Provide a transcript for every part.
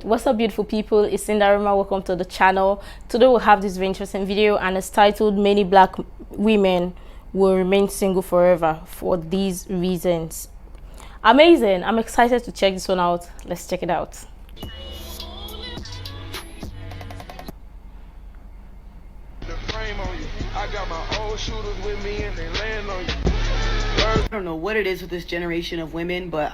What's up, beautiful people? It's Sindafam. Welcome to the channel. Today we'll have this very interesting video, and it's titled "Many Black Women Will Remain Single Forever for These Reasons." Amazing. I'm excited to check this one out. Let's check it out. I don't know what it is with this generation of women, but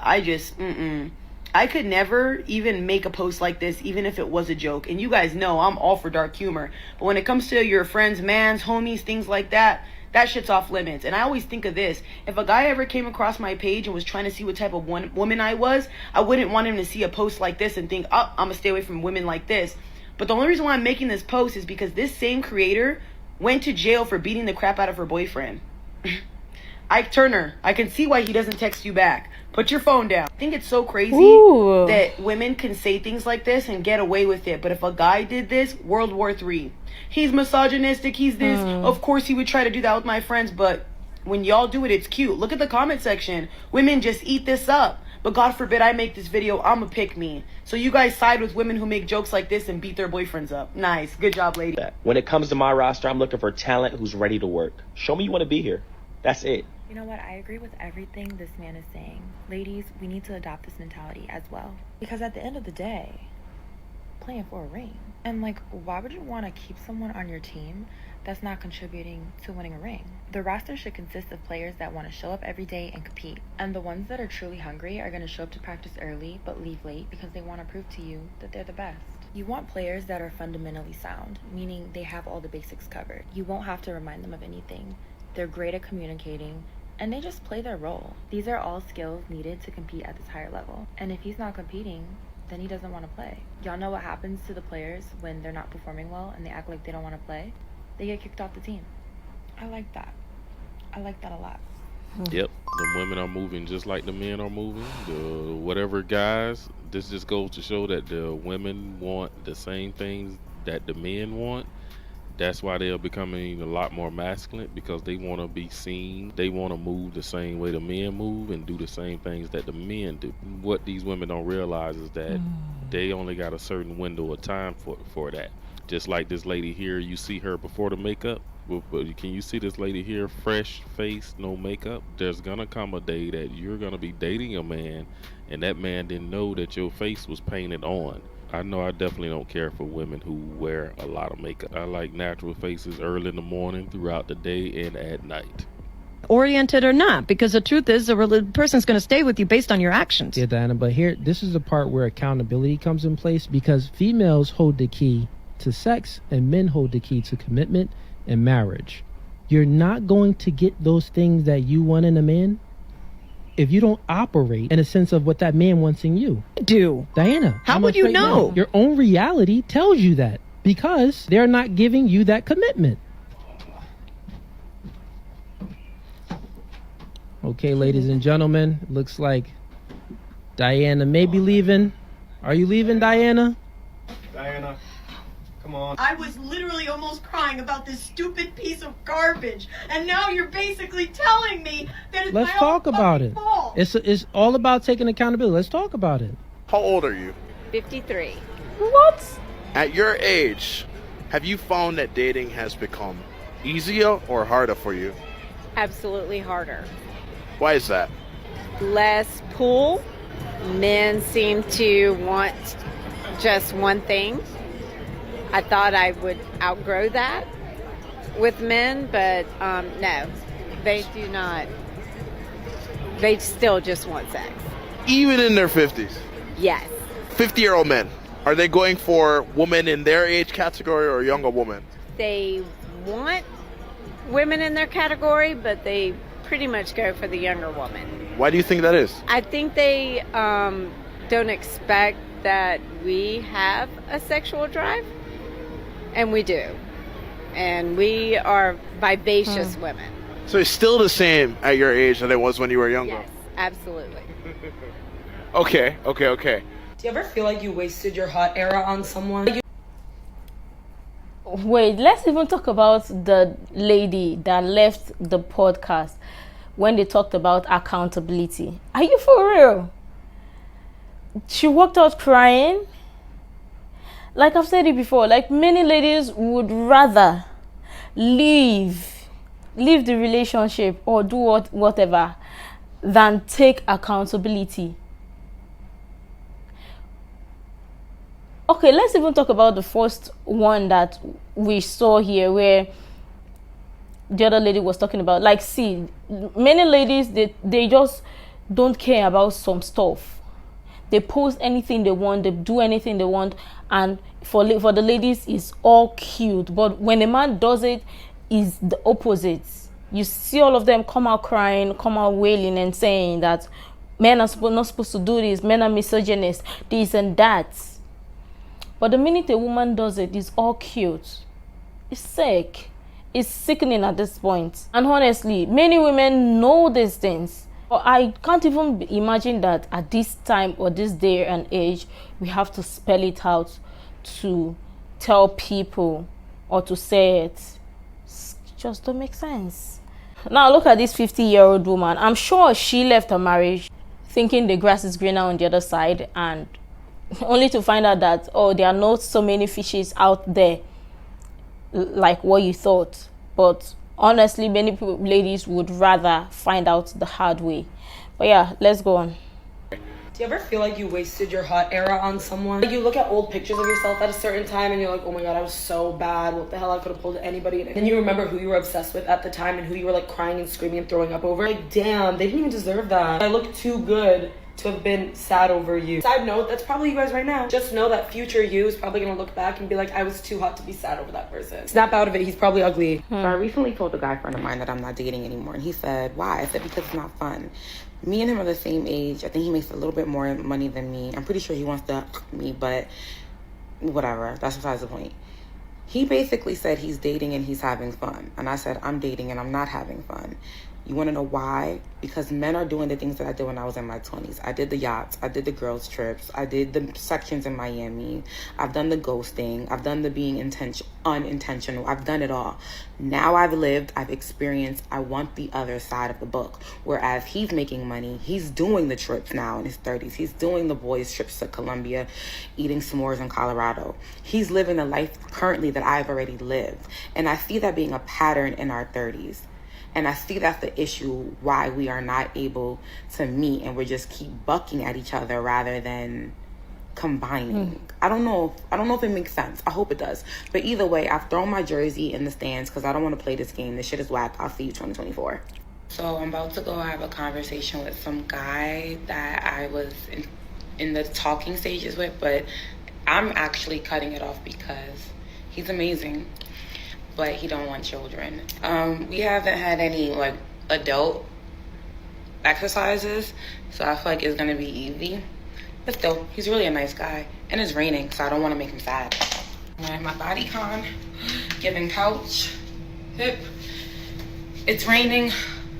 I could never even make a post like this, even if it was a joke. And you guys know I'm all for dark humor. But when it comes to your friends, mans, homies, things like that, that shit's off limits. And I always think of this. If a guy ever came across my page and was trying to see what type of woman I was, I wouldn't want him to see a post like this and think, oh, I'm going to stay away from women like this. But the only reason why I'm making this post is because this same creator went to jail for beating the crap out of her boyfriend. Ike Turner, I can see why he doesn't text you back. Put your phone down. I think it's so crazy that women can say things like this and get away with it. But if a guy did this, World War III. He's misogynistic, he's this. Of course he would try to do that with my friends, but when y'all do it, it's cute. Look at the comment section. Women just eat this up. But God forbid I make this video, I'm a pick me. So you guys side with women who make jokes like this and beat their boyfriends up. Nice. Good job, lady. When it comes to my roster, I'm looking for talent who's ready to work. Show me you want to be here. That's it. You know what? I agree with everything this man is saying. Ladies, we need to adopt this mentality as well. Because at the end of the day, playing for a ring. And like, why would you want to keep someone on your team that's not contributing to winning a ring? The roster should consist of players that want to show up every day and compete. And the ones that are truly hungry are going to show up to practice early but leave late because they want to prove to you that they're the best. You want players that are fundamentally sound, meaning they have all the basics covered. You won't have to remind them of anything. They're great at communicating, and they just play their role. These are all skills needed to compete at this higher level. And if he's not competing, then he doesn't want to play. Y'all know what happens to the players when they're not performing well and they act like they don't want to play? They get kicked off the team. I like that. I like that a lot. Yep, the women are moving just like the men are moving. The whatever guys, this just goes to show that the women want the same things that the men want. That's why they're becoming a lot more masculine, because they want to be seen. They want to move the same way the men move and do the same things that the men do. What these women don't realize is that they only got a certain window of time for that. Just like this lady here, you see her before the makeup. But can you see this lady here, fresh face, no makeup? There's gonna come a day that you're gonna be dating a man and that man didn't know that your face was painted on. I know I definitely don't care for women who wear a lot of makeup. I like natural faces early in the morning, throughout the day, and at night. Oriented or not, because the truth is the person's going to stay with you based on your actions. Yeah, Diana, but here, this is the part where accountability comes in place, because females hold the key to sex and men hold the key to commitment and marriage. You're not going to get those things that you want in a man if you don't operate in a sense of what that man wants in you. Do Diana, how would you know? Your own reality tells you that, because they're not giving you that commitment. Okay, ladies and gentlemen, looks like Diana may be leaving. Are you leaving, Diana? Diana, come on. I was literally almost crying about this stupid piece of garbage, and now you're basically telling me that it's Let's my talk own about fucking it. fault. It's all about taking accountability. Let's talk about it. How old are you? 53. What? At your age, have you found that dating has become easier or harder for you? Absolutely harder. Why is that? Less pull. Men seem to want just one thing. I thought I would outgrow that with men, but no, they do not. They still just want sex. Even in their 50s? Yes. 50-year-old men, are they going for women in their age category or younger women? They want women in their category, but they pretty much go for the younger woman. Why do you think that is? I think they don't expect that we have a sexual drive. And we do. And we are vivacious women. So it's still the same at your age that it was when you were younger? Yes, absolutely. Okay. Do you ever feel like you wasted your hot era on someone? Wait, let's even talk about the lady that left the podcast when they talked about accountability. Are you for real? She walked out crying. like I've said it before, like many ladies would rather leave the relationship or do whatever than take accountability. Okay, let's even talk about the first one that we saw here, where the other lady was talking about. Like, see, many ladies, they just don't care about some stuff. They post anything they want, they do anything they want, and for the ladies, it's all cute. But when a man does it, is the opposite. You see all of them come out crying, come out wailing and saying that men are not supposed to do this, men are misogynist, this and that. But the minute a woman does it, it's all cute. It's sick. It's sickening at this point. And honestly, many women know these things. But I can't even imagine that at this time or this day and age, we have to spell it out to tell people or to say it. It just don't make sense. Now look at this 50-year-old woman. I'm sure she left her marriage thinking the grass is greener on the other side, and only to find out that, oh, there are not so many fishes out there like what you thought. But honestly, many ladies would rather find out the hard way. But yeah, let's go on. Do you ever feel like you wasted your hot era on someone? Like, you look at old pictures of yourself at a certain time and you're like, oh my god, I was so bad. What the hell, I could have pulled anybody. And then you remember who you were obsessed with at the time and who you were like crying and screaming and throwing up over. Like, damn, they didn't even deserve that. I look too good to have been sad over you. Side note, that's probably you guys right now. Just know that future you is probably gonna look back and be like, I was too hot to be sad over that person. Snap out of it, he's probably ugly. So I recently told a guy friend of mine that I'm not dating anymore, and he said, why? I said, because it's not fun. Me and him are the same age. I think he makes a little bit more money than me. I'm pretty sure he wants to me, but whatever, that's besides the point. He basically said he's dating and he's having fun, and I said, I'm dating and I'm not having fun. You want to know why? Because men are doing the things that I did when I was in my 20s. I did the yachts. I did the girls' trips. I did the sections in Miami. I've done the ghosting. I've done the being unintentional. I've done it all. Now I've lived. I've experienced. I want the other side of the book. Whereas he's making money. He's doing the trips now in his 30s. He's doing the boys' trips to Colombia, eating s'mores in Colorado. He's living the life currently that I've already lived. And I see that being a pattern in our 30s. And I see that's the issue why we are not able to meet and we just keep bucking at each other rather than combining. I don't know if it makes sense. I hope it does. But either way, I've thrown my jersey in the stands because I don't want to play this game. This shit is whack. I'll see you 2024. So I'm about to go have a conversation with some guy that I was in the talking stages with, but I'm actually cutting it off because he's amazing, but he don't want children. We haven't had any like adult exercises, so I feel like it's gonna be easy. But still, he's really a nice guy, and it's raining, so I don't want to make him sad. My body con, giving couch, hip. It's raining.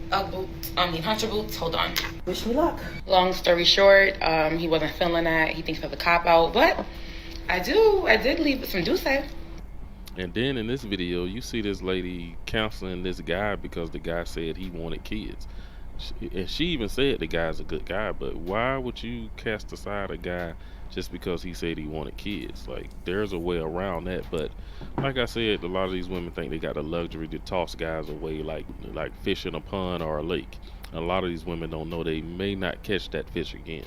Hunter boots. Hold on. Wish me luck. Long story short, he wasn't feeling that. He thinks it was a cop out, but I did leave with some douce. And then in this video, you see this lady counseling this guy because the guy said he wanted kids. And she even said the guy's a good guy, but why would you cast aside a guy just because he said he wanted kids? Like, there's a way around that. But like I said, a lot of these women think they got the luxury to toss guys away like fish in a pond or a lake. And a lot of these women don't know they may not catch that fish again.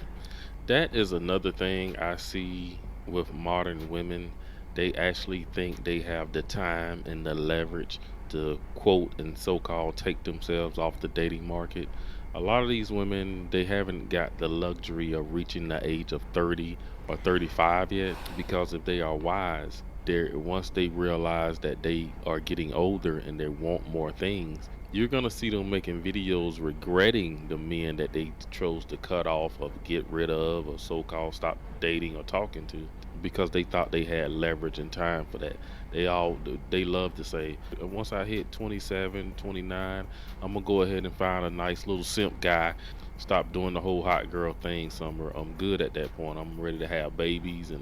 That is another thing I see with modern women. They actually think they have the time and the leverage to quote and so-called take themselves off the dating market. A lot of these women, they haven't got the luxury of reaching the age of 30 or 35 yet, because if they are wise, once they realize that they are getting older and they want more things, you're gonna see them making videos regretting the men that they chose to cut off or get rid of or so-called stop dating or talking to, because they thought they had leverage and time for that. They love to say, once I hit 27, 29, I'm gonna go ahead and find a nice little simp guy, stop doing the whole hot girl thing somewhere. I'm good at that point. I'm ready to have babies.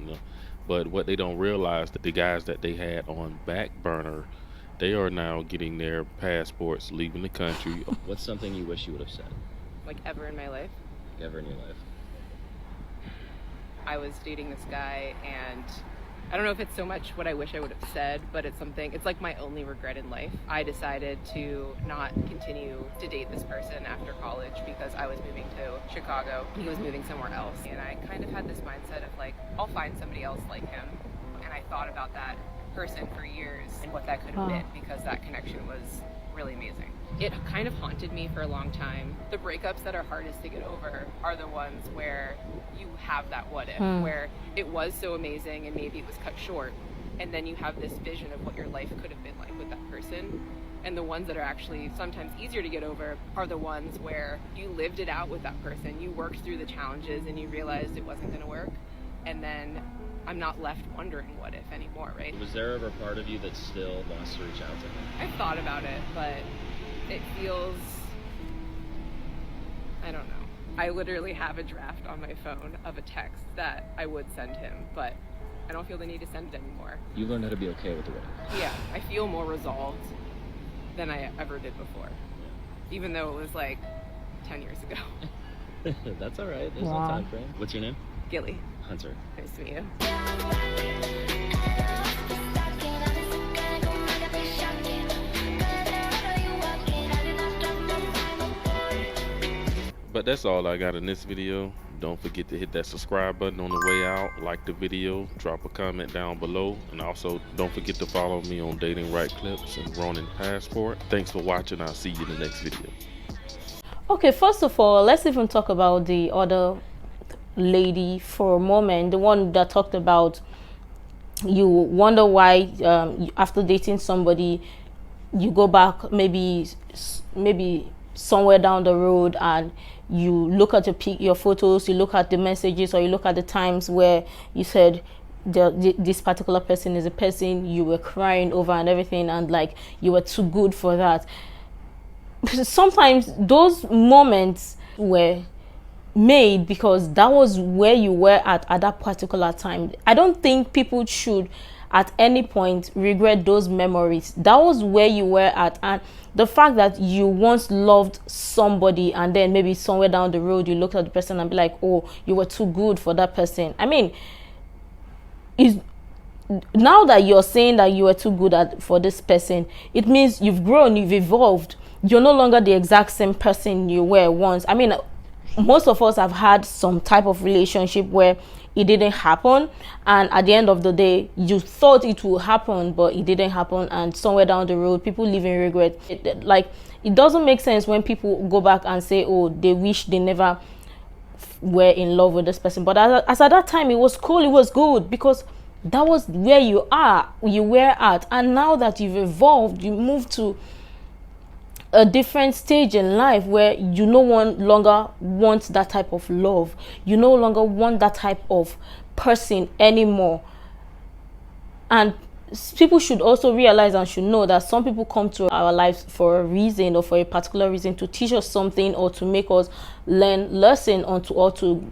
But what they don't realize, that the guys that they had on back burner, they are now getting their passports, leaving the country. What's something you wish you would have said? Like ever in my life? Ever in your life? I was dating this guy and I don't know if it's so much what I wish I would have said, but it's like my only regret in life. I decided to not continue to date this person after college because I was moving to Chicago and he was moving somewhere else. And I kind of had this mindset of like, I'll find somebody else like him. And I thought about that person for years and what that could have been, because that connection was really amazing. It kind of haunted me for a long time. The breakups that are hardest to get over are the ones where you have that what if, where it was so amazing and maybe it was cut short, and then you have this vision of what your life could have been like with that person. And the ones that are actually sometimes easier to get over are the ones where you lived it out with that person, you worked through the challenges and you realized it wasn't going to work, and then I'm not left wondering what if anymore, right? Was there ever part of you that still wants to reach out to him? I've thought about it, but it feels, I don't know. I literally have a draft on my phone of a text that I would send him, but I don't feel the need to send it anymore. You learned how to be okay with the what if. Yeah, I feel more resolved than I ever did before, even though it was like 10 years ago. That's all right. There's no time frame. What's your name? Gilly. Hunter. Nice to meet you. But that's all I got in this video. Don't forget to hit that subscribe button on the way out, like the video, drop a comment down below, and also don't forget to follow me on Dating Right Clips and Ronin Passport. Thanks for watching. I'll see you in the next video. Okay, first of all, let's even talk about the other lady for a moment, the one that talked about you wonder why after dating somebody you go back maybe somewhere down the road and you look at your photos, you look at the messages, or you look at the times where you said this particular person is a person you were crying over and everything, and like you were too good for that. Sometimes those moments were made because that was where you were at that particular time. I don't think people should at any point regret those memories. That was where you were at, and the fact that you once loved somebody and then maybe somewhere down the road you looked at the person and be like, oh, you were too good for that person. I mean, now that you're saying that you were too good for this person, it means you've grown, you've evolved. You're no longer the exact same person you were once. I mean, most of us have had some type of relationship where it didn't happen, and at the end of the day you thought it would happen but it didn't happen, and somewhere down the road people live in regret. It doesn't make sense when people go back and say, oh, they wish they never were in love with this person. But as at that time it was cool, it was good, because that was where you were at. And now that you've evolved, you move to a different stage in life where you no longer want that type of love, you no longer want that type of person anymore. And people should also realize and should know that some people come to our lives for a reason, or for a particular reason, to teach us something, or to make us learn lesson, or to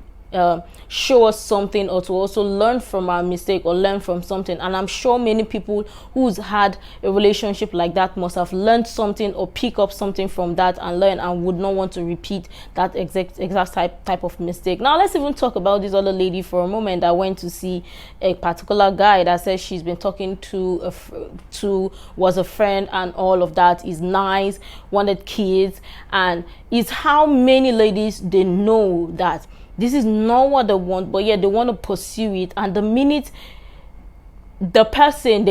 show us something, or to also learn from our mistake or learn from something. And I'm sure many people who's had a relationship like that must have learned something or pick up something from that and learn, and would not want to repeat that exact type of mistake. Now let's even talk about this other lady for a moment that went to see a particular guy that says she's been talking to was a friend, and all of that is nice, wanted kids, and it's how many ladies they know that this is not what they want, but yet they want to pursue it. And the minute the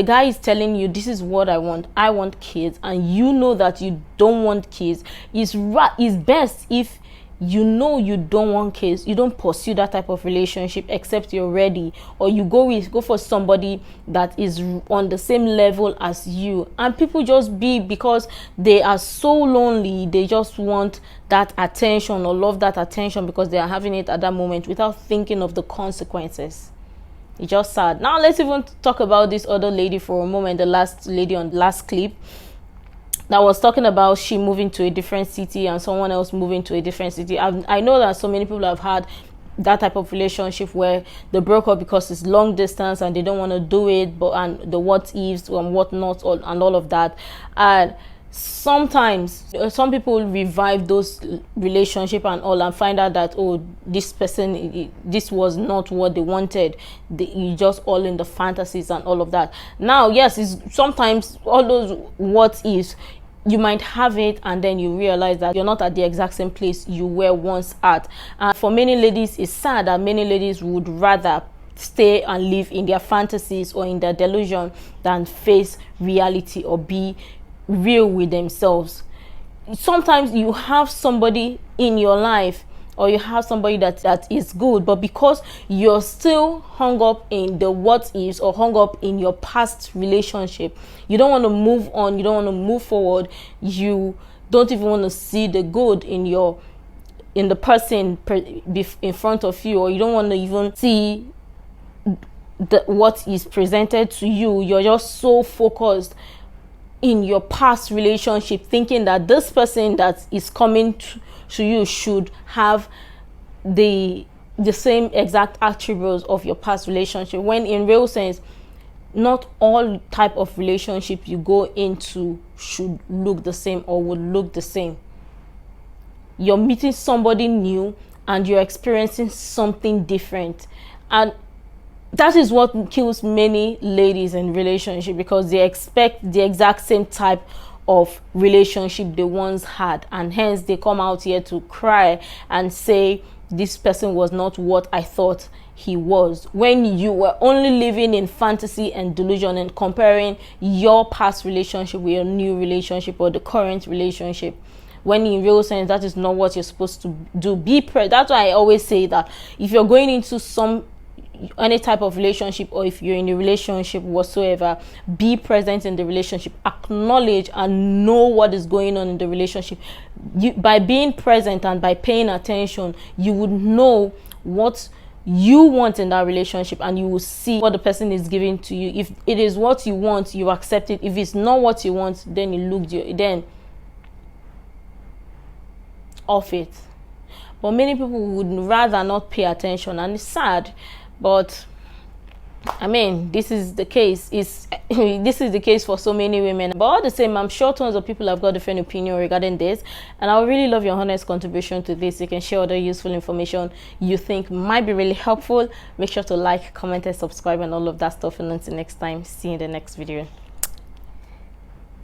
guy is telling you, this is what I want kids, and you know that you don't want kids, it's best if you know you don't want kids, you don't pursue that type of relationship except you're ready, or you go for somebody that is on the same level as you. And people just because they are so lonely, they just want that attention or love that attention because they are having it at that moment without thinking of the consequences. It's just sad. Now let's even talk about this other lady for a moment, the last lady on the last clip that was talking about she moving to a different city and someone else moving to a different city. I know that so many people have had that type of relationship where they broke up because it's long distance and they don't want to do it, and the what ifs and what not and all of that. And sometimes some people revive those relationship and all and find out that, oh, this person, this was not what they wanted. You just all in the fantasies and all of that. Now, yes, it's sometimes all those what ifs, you might have it and then you realize that you're not at the exact same place you were once at. And for many ladies, it's sad that many ladies would rather stay and live in their fantasies or in their delusion than face reality or be real with themselves. Sometimes you have somebody in your life or you have somebody that is good, but because you're still hung up in the what ifs or hung up in your past relationship, you don't want to move on, you don't want to move forward, you don't even want to see the good in the person in front of you, or you don't want to even see what is presented to you. You're just so focused in your past relationship, thinking that this person that is coming to you should have the same exact attributes of your past relationship, when in real sense, not all type of relationship you go into should look the same or would look the same. You're meeting somebody new and you're experiencing something different, and that is what kills many ladies in relationship, because they expect the exact same type of relationship they once had, and hence they come out here to cry and say this person was not what I thought he was, when you were only living in fantasy and delusion and comparing your past relationship with your new relationship or the current relationship, when in real sense that is not what you're supposed to do. That's why I always say that if you're going into any type of relationship, or if you're in a relationship whatsoever, be present in the relationship, acknowledge and know what is going on in the relationship. By being present and by paying attention, you would know what you want in that relationship, and you will see what the person is giving to you. If it is what you want, you accept it. If it's not what you want, then then off it. But many people would rather not pay attention, and it's sad. But I mean, this is the case. This is the case for so many women. But all the same, I'm sure tons of people have got different opinion regarding this, and I would really love your honest contribution to this. You can share other useful information you think might be really helpful. Make sure to like, comment, and subscribe, and all of that stuff. And until next time, see you in the next video.